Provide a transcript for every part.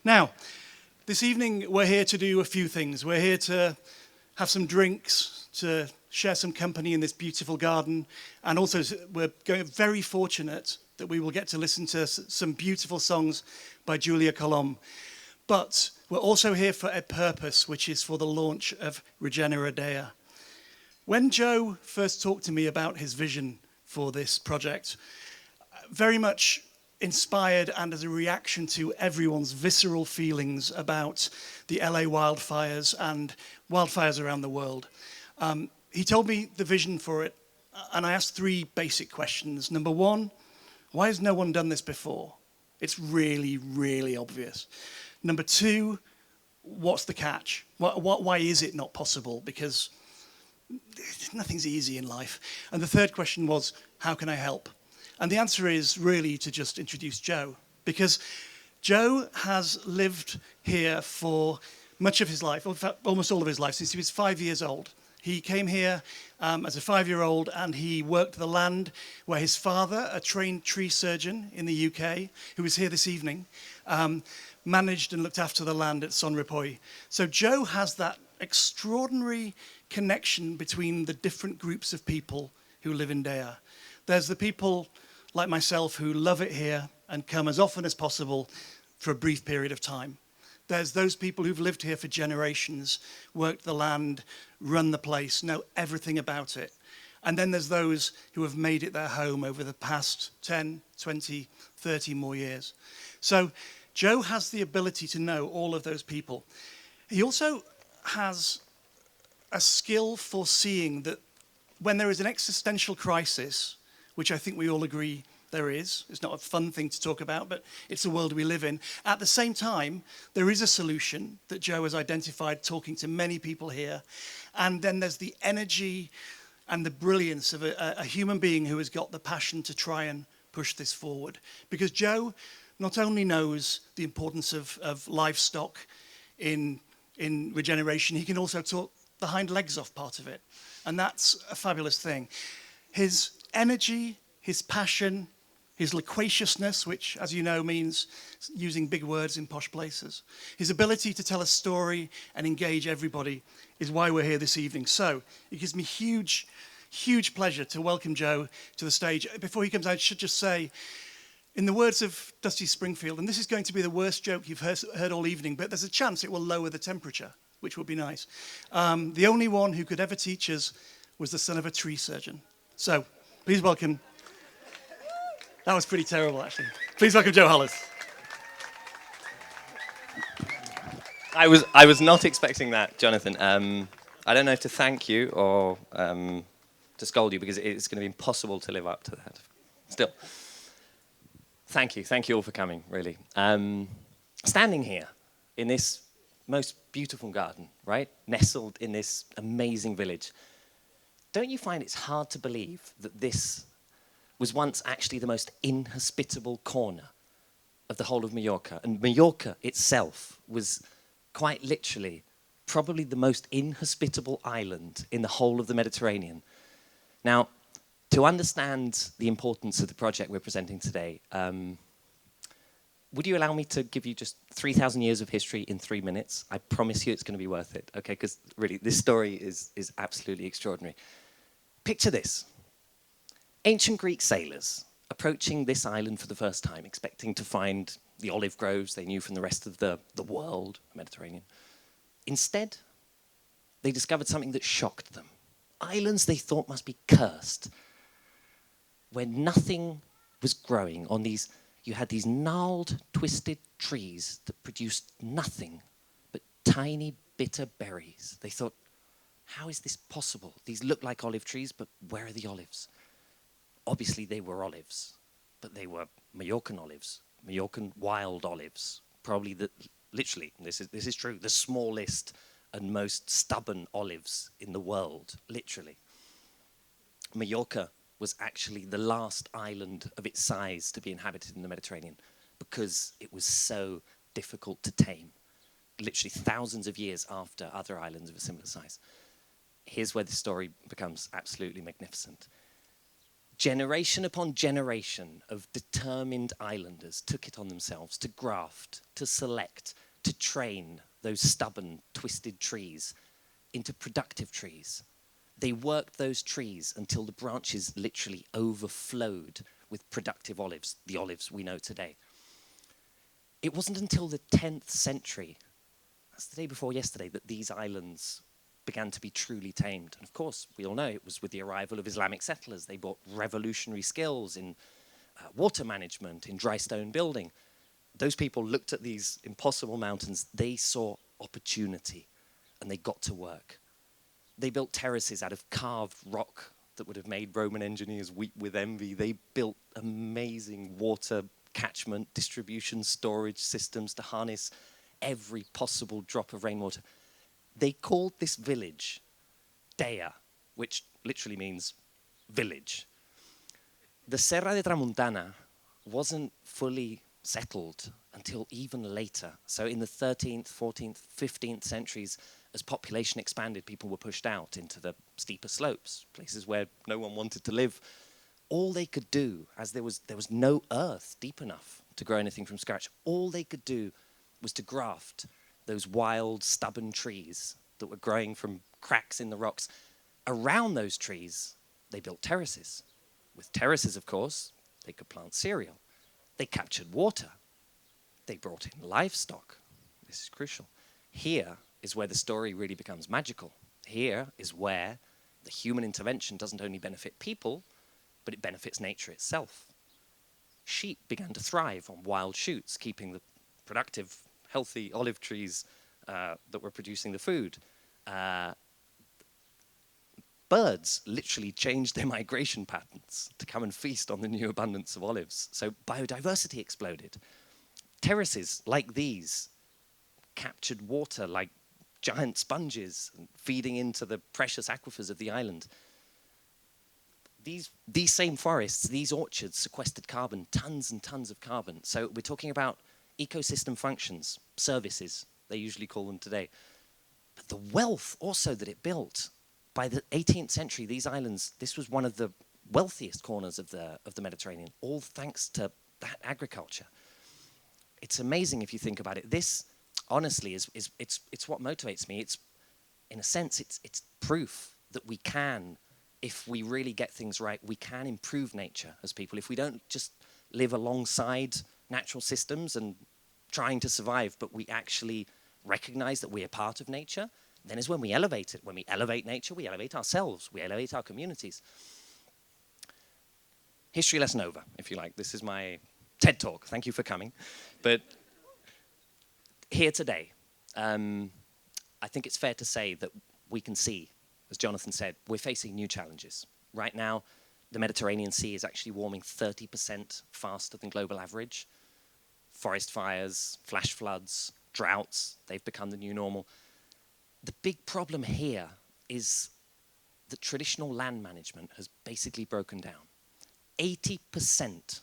Now, this evening we're here to do a few things. We're here to have some drinks, to share some company in this beautiful garden, and also we're very fortunate that we will get to listen to some beautiful songs by Julia Colomb. But we're also here for a purpose, which is for the launch of Regenera Deià. When Joe first talked to me about his vision for this project, very much inspired and as a reaction to everyone's visceral feelings about the LA wildfires and wildfires around the world, he told me the vision for it, and I asked three basic questions. Number one, why has no one done this before? It's really, really obvious. Number two, what's the catch? Why is it not possible? Because nothing's easy in life. And the third question was, how can I help? And the answer is really to just introduce Joe, because Joe has lived here for much of his life, in fact, almost all of his life, since he was 5 years old. He came here as a 5-year-old, and he worked the land where his father, a trained tree surgeon in the UK, who is here this evening, managed and looked after the land at Son Ripoll. So Joe has that extraordinary connection between the different groups of people who live in Deià. There's the people like myself who love it here and come as often as possible for a brief period of time. There's those people who've lived here for generations, worked the land, run the place, know everything about it. And then there's those who have made it their home over the past 10, 20, 30 more years. So Joe has the ability to know all of those people. He also has a skill for seeing that when there is an existential crisis, which I think we all agree there is. It's not a fun thing to talk about, but it's the world we live in. At the same time, there is a solution that Joe has identified talking to many people here. And then there's the energy and the brilliance of a human being who has got the passion to try and push this forward. Because Joe not only knows the importance of livestock in regeneration, he can also talk the hind legs off part of it. And that's a fabulous thing. His energy, his passion, his loquaciousness, which, as you know, means using big words in posh places. His ability to tell a story and engage everybody is why we're here this evening. So it gives me huge, huge pleasure to welcome Joe to the stage. Before he comes out, I should just say, in the words of Dusty Springfield, and this is going to be the worst joke you've heard all evening, but there's a chance it will lower the temperature, which would be nice. The only one who could ever teach us was the son of a tree surgeon. So please welcome. That was pretty terrible, actually. Please welcome Joe Holles. I was not expecting that, Jonathan. I don't know if to thank you or to scold you, because it's going to be impossible to live up to that. Still, thank you all for coming, really. Standing here in this most beautiful garden, right, nestled in this amazing village, don't you find it's hard to believe that this was once actually the most inhospitable corner of the whole of Mallorca? And Mallorca itself was quite literally probably the most inhospitable island in the whole of the Mediterranean. Now, to understand the importance of the project we're presenting today, would you allow me to give you just 3,000 years of history in 3 minutes? I promise you it's going to be worth it, okay? Because really, this story is absolutely extraordinary. Picture this. Ancient Greek sailors approaching this island for the first time, expecting to find the olive groves they knew from the rest of the world, Mediterranean. Instead, they discovered something that shocked them. Islands they thought must be cursed, where nothing was growing on these. You had these gnarled, twisted trees that produced nothing but tiny, bitter berries. They thought, how is this possible? These look like olive trees, but where are the olives? Obviously, they were olives, but they were Mallorcan olives, Mallorcan wild olives. Probably, literally, this is true, the smallest and most stubborn olives in the world, literally. Mallorca was actually the last island of its size to be inhabited in the Mediterranean because it was so difficult to tame, literally thousands of years after other islands of a similar size. Here's where the story becomes absolutely magnificent. Generation upon generation of determined islanders took it on themselves to graft, to select, to train those stubborn, twisted trees into productive trees. They worked those trees until the branches literally overflowed with productive olives, the olives we know today. It wasn't until the 10th century, that's the day before yesterday, that these islands began to be truly tamed. And of course, we all know it was with the arrival of Islamic settlers. They brought revolutionary skills in water management, in dry stone building. Those people looked at these impossible mountains. They saw opportunity, and they got to work. They built terraces out of carved rock that would have made Roman engineers weep with envy. They built amazing water catchment, distribution, storage systems to harness every possible drop of rainwater. They called this village Deià, which literally means village. The Serra de Tramuntana wasn't fully settled until even later. So in the 13th, 14th, 15th centuries, as population expanded, people were pushed out into the steeper slopes, places where no one wanted to live. All they could do, as there was no earth deep enough to grow anything from scratch, all they could do was to graft those wild, stubborn trees that were growing from cracks in the rocks. Around those trees, they built terraces. With terraces, of course, they could plant cereal. They captured water. They brought in livestock. This is crucial. Here is where the story really becomes magical. Here is where the human intervention doesn't only benefit people, but it benefits nature itself. Sheep began to thrive on wild shoots, keeping the productive, healthy olive trees that were producing the food. Birds literally changed their migration patterns to come and feast on the new abundance of olives. So biodiversity exploded. Terraces like these captured water like giant sponges, feeding into the precious aquifers of the island. These same forests, these orchards sequestered carbon, tons and tons of carbon. So we're talking about ecosystem functions, services, they usually call them today. But the wealth also that it built. By the 18th century, these islands, this was one of the wealthiest corners of the Mediterranean, all thanks to that agriculture. It's amazing if you think about it. This, honestly, it's what motivates me. It's, in a sense, it's proof that we can, if we really get things right, we can improve nature as people. If we don't just live alongside natural systems and trying to survive, but we actually recognize that we are part of nature, then is when we elevate it. When we elevate nature, we elevate ourselves, we elevate our communities. History lesson over, if you like. This is my TED Talk. Thank you for coming. But here today, I think it's fair to say that we can see, as Jonathan said, we're facing new challenges. Right now, the Mediterranean Sea is actually warming 30% faster than global average. Forest fires, flash floods, droughts, they've become the new normal. The big problem here is that traditional land management has basically broken down. 80%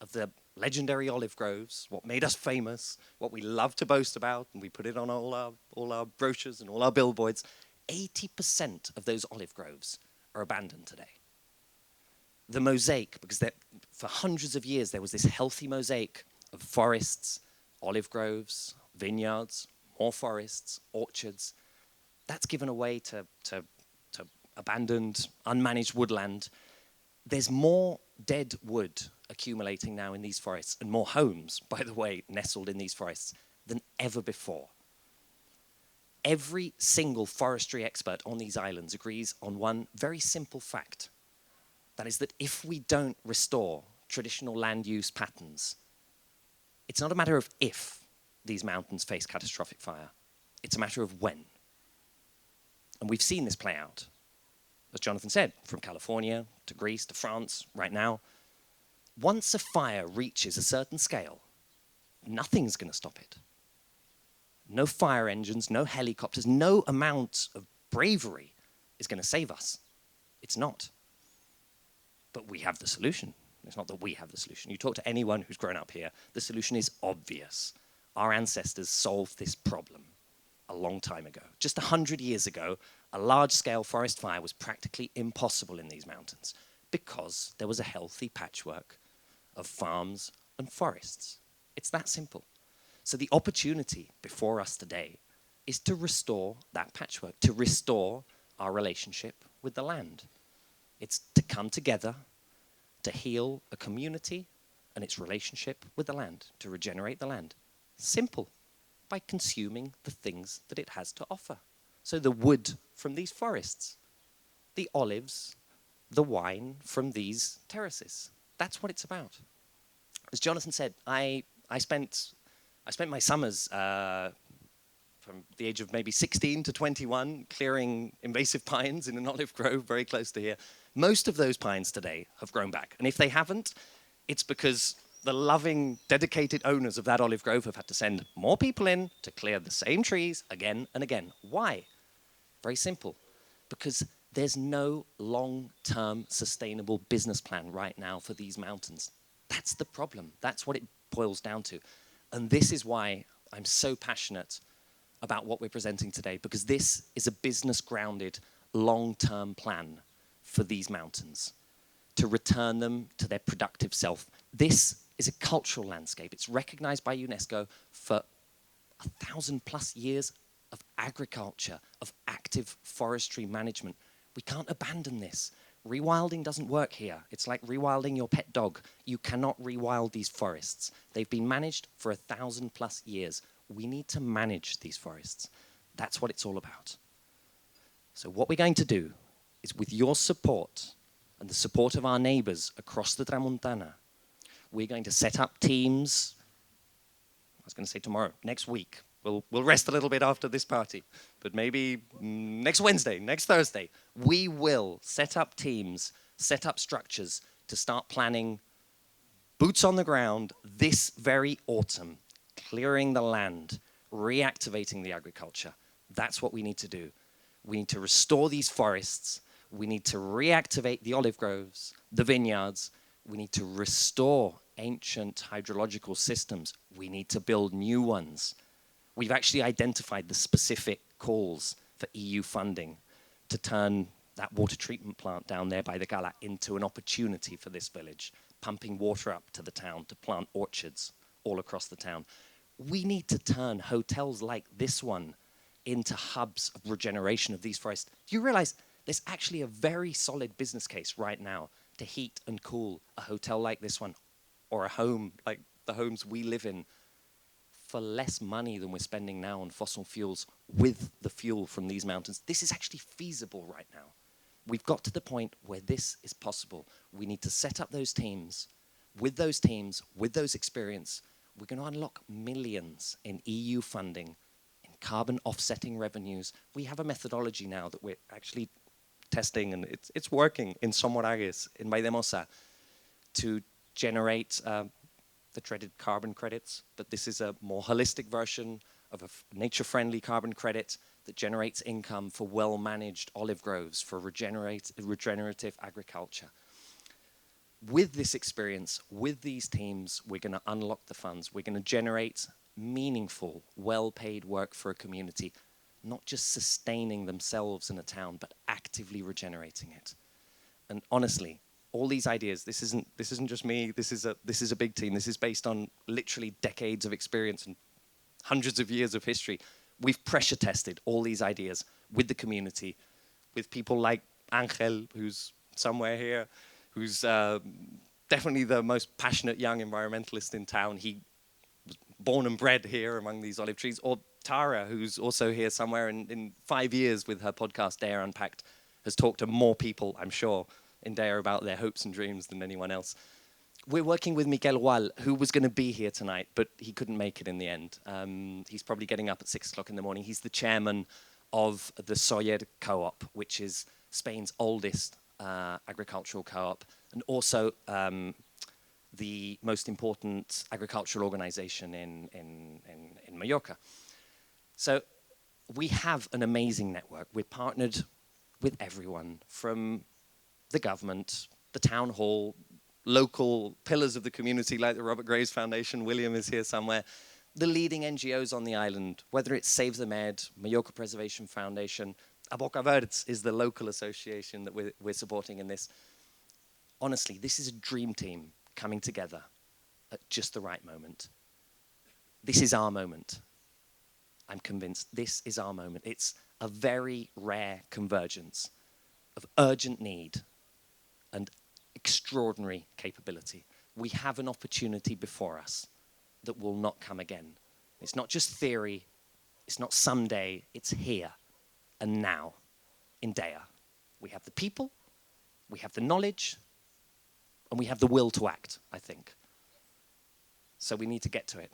of the legendary olive groves, what made us famous, what we love to boast about, and we put it on all our brochures and all our billboards, 80% of those olive groves are abandoned today. The mosaic, because for hundreds of years there was this healthy mosaic of forests, olive groves, vineyards, more forests, orchards. That's given away to abandoned, unmanaged woodland. There's more dead wood accumulating now in these forests, and more homes, by the way, nestled in these forests, than ever before. Every single forestry expert on these islands agrees on one very simple fact. That is that if we don't restore traditional land use patterns, it's not a matter of if these mountains face catastrophic fire. It's a matter of when. And we've seen this play out, as Jonathan said, from California to Greece to France right now. Once a fire reaches a certain scale, nothing's going to stop it. No fire engines, no helicopters, no amount of bravery is going to save us. It's not. But we have the solution. It's not that we have the solution. You talk to anyone who's grown up here, the solution is obvious. Our ancestors solved this problem a long time ago. Just 100 years ago, a large-scale forest fire was practically impossible in these mountains. because there was a healthy patchwork of farms and forests. It's that simple. So the opportunity before us today is to restore that patchwork, to restore our relationship with the land. It's to come together, to heal a community and its relationship with the land, to regenerate the land. Simple, by consuming the things that it has to offer. So the wood from these forests, the olives, the wine from these terraces. That's what it's about. As Jonathan said, I spent my summers from the age of maybe 16 to 21 clearing invasive pines in an olive grove very close to here. Most of those pines today have grown back. And if they haven't, it's because the loving, dedicated owners of that olive grove have had to send more people in to clear the same trees again and again. Why? Very simple. Because there's no long-term sustainable business plan right now for these mountains. That's the problem. That's what it boils down to. And this is why I'm so passionate about what we're presenting today, because this is a business-grounded, long-term plan for these mountains to return them to their productive self. This is a cultural landscape. It's recognized by UNESCO for 1,000+ years of agriculture, of active forestry management. We can't abandon this. Rewilding doesn't work here. It's like rewilding your pet dog. You cannot rewild these forests. They've been managed for 1,000+ years. We need to manage these forests. That's what it's all about. So what we're going to do is, with your support and the support of our neighbors across the Tramuntana, we're going to set up teams. I was going to say tomorrow, next week. We'll rest a little bit after this party, but maybe next Wednesday, next Thursday, we will set up teams, set up structures to start planning boots on the ground this very autumn, clearing the land, reactivating the agriculture. That's what we need to do. We need to restore these forests. We need to reactivate the olive groves, the vineyards. We need to restore ancient hydrological systems. We need to build new ones. We've actually identified the specific calls for EU funding to turn that water treatment plant down there by the Gala into an opportunity for this village, pumping water up to the town to plant orchards all across the town. We need to turn hotels like this one into hubs of regeneration of these forests. Do you realize there's actually a very solid business case right now to heat and cool a hotel like this one, or a home like the homes we live in, for less money than we're spending now on fossil fuels with the fuel from these mountains? This is actually feasible right now. We've got to the point where this is possible. We need to set up those teams. With those teams, with those experience, we're going to unlock millions in EU funding, in carbon offsetting revenues. We have a methodology now that we're actually testing, and it's working in Somoraghes, in Valldemossa, to generate the dreaded carbon credits, but this is a more holistic version of a nature-friendly carbon credit that generates income for well-managed olive groves, for regenerative agriculture. With this experience, with these teams, we're going to unlock the funds. We're going to generate meaningful, well-paid work for a community, not just sustaining themselves in a town, but actively regenerating it. And honestly, all these ideas, this isn't just me, this is a big team. This is based on literally decades of experience and hundreds of years of history. We've pressure tested all these ideas with the community, with people like Angel, who's somewhere here, who's definitely the most passionate young environmentalist in town. He was born and bred here among these olive trees. Or Tara, who's also here somewhere, in 5 years with her podcast, Deià Unpacked, has talked to more people, I'm sure, in Deià about their hopes and dreams than anyone else. We're working with Miguel Wall, who was going to be here tonight, but he couldn't make it in the end. He's probably getting up at 6 o'clock in the morning. He's the chairman of the Soyer Co-op, which is Spain's oldest agricultural co-op, and also the most important agricultural organization in Mallorca. So we have an amazing network. We're partnered with everyone, from the government, the town hall, local pillars of the community like the Robert Graves Foundation. William is here somewhere. The leading NGOs on the island, whether it's Save the Med, Mallorca Preservation Foundation, Aboca Verds is the local association that we're supporting in this. honestly, this is a dream team coming together at just the right moment. This is our moment. I'm convinced this is our moment. It's a very rare convergence of urgent need and extraordinary capability. We have an opportunity before us that will not come again. It's not just theory, it's not someday, it's here and now in Deià. We have the people, we have the knowledge, and we have the will to act, I think. So we need to get to it.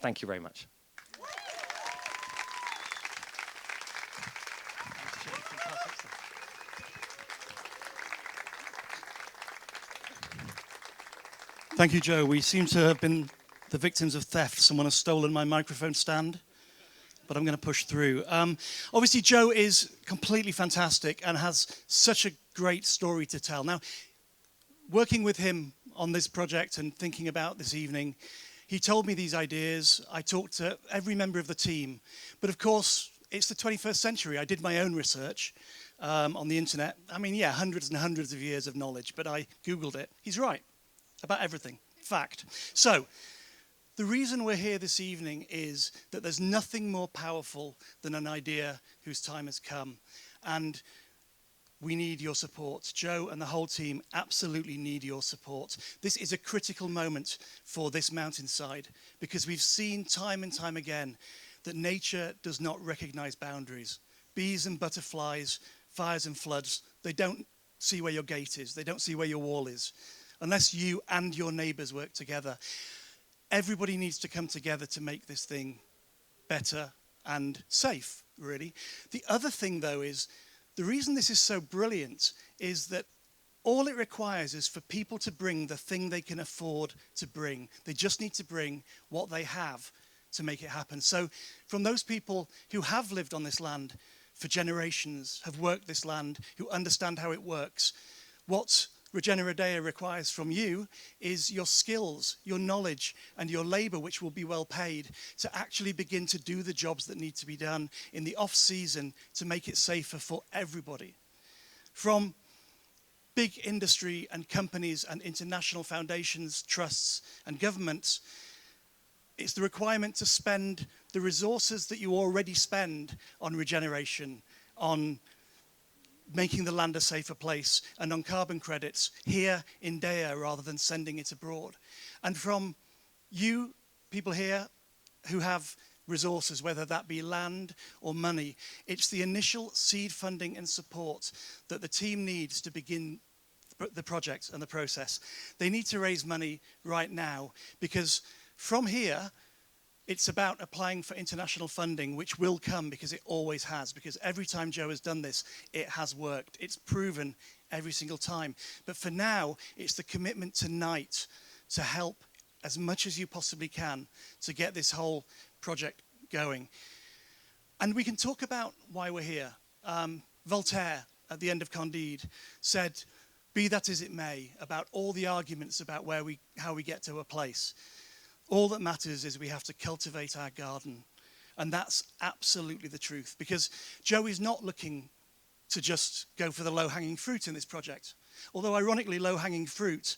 Thank you very much. Thank you, Joe. We seem to have been the victims of theft. Someone has stolen my microphone stand, but I'm going to push through. Obviously, Joe is completely fantastic and has such a great story to tell. Now, working with him on this project and thinking about this evening, he told me these ideas. I talked to every member of the team. But of course, it's the 21st century. I did my own research on the internet. I mean, yeah, hundreds and hundreds of years of knowledge, but I Googled it. He's right about everything. Fact. So, the reason we're here this evening is that there's nothing more powerful than an idea whose time has come. And we need your support. Joe and the whole team absolutely need your support. This is a critical moment for this mountainside because we've seen time and time again that nature does not recognize boundaries. Bees and butterflies, fires and floods, they don't see where your gate is. They don't see where your wall is. Unless you and your neighbors work together. Everybody needs to come together to make this thing better and safe, really. The other thing, though, is the reason this is so brilliant is that all it requires is for people to bring the thing they can afford to bring. They just need to bring what they have to make it happen. So from those people who have lived on this land for generations, have worked this land, who understand how it works, what Regenera Deià requires from you is your skills, your knowledge, and your labor, which will be well paid, to actually begin to do the jobs that need to be done in the off-season to make it safer for everybody. From big industry and companies and international foundations, trusts, and governments, it's the requirement to spend the resources that you already spend on regeneration, on making the land a safer place, and on carbon credits here in Deià rather than sending it abroad. And from you, people here who have resources, whether that be land or money, it's the initial seed funding and support that the team needs to begin the project and the process. They need to raise money right now because from here, it's about applying for international funding, which will come because it always has, because every time Joe has done this, it has worked. It's proven every single time. But for now, it's the commitment tonight to help as much as you possibly can to get this whole project going. And we can talk about why we're here. Voltaire, at the end of Candide, said, "Be that as it may," about all the arguments about how we get to a place. All that matters is we have to cultivate our garden. And that's absolutely the truth. Because Joe is not looking to just go for the low-hanging fruit in this project. Although, ironically, low-hanging fruit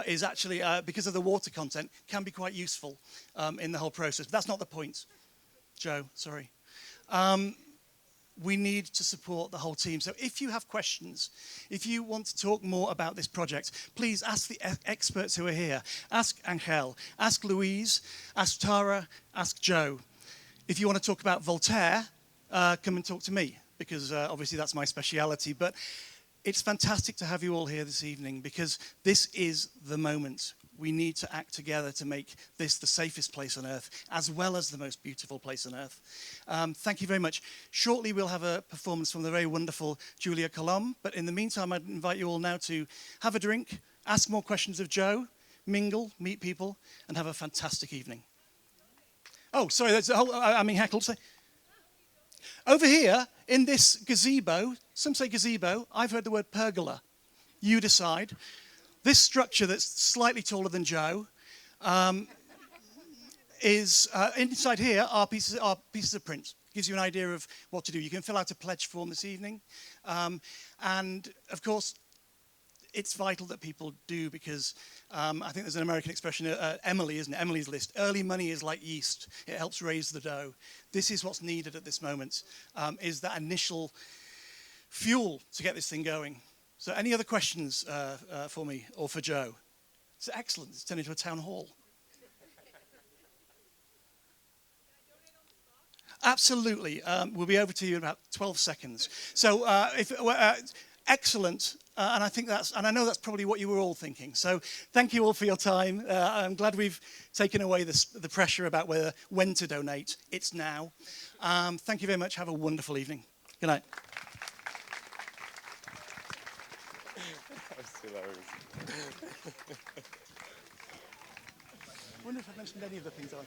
is actually, because of the water content, can be quite useful in the whole process. But that's not the point. Joe, sorry. We need to support the whole team. So if you have questions, if you want to talk more about this project, please ask the experts who are here. Ask Angel, ask Louise, ask Tara, ask Joe. If you want to talk about Voltaire, come and talk to me, because obviously that's my speciality. But it's fantastic to have you all here this evening, because this is the moment. We need to act together to make this the safest place on Earth, as well as the most beautiful place on Earth. Thank you very much. Shortly, we'll have a performance from the very wonderful Julia Colomb. But in the meantime, I'd invite you all now to have a drink, ask more questions of Joe, mingle, meet people, and have a fantastic evening. Oh, sorry, there's a whole, I'm being heckled. Over here, in this gazebo, some say gazebo, I've heard the word pergola. You decide. This structure that's slightly taller than Joe is, inside here are pieces of print. Gives you an idea of what to do. You can fill out a pledge form this evening. And, of course, it's vital that people do, because I think there's an American expression, Emily, isn't it? Emily's List. Early money is like yeast. It helps raise the dough. This is what's needed at this moment, is that initial fuel to get this thing going. So any other questions for me or for Joe? It's excellent. It's turned into a town hall. Absolutely. We'll be over to you in about 12 seconds. So excellent. And I know that's probably what you were all thinking. So thank you all for your time. I'm glad we've taken away the pressure about when to donate. It's now. Thank you very much. Have a wonderful evening. Good night. I wonder if I mentioned any of the things I was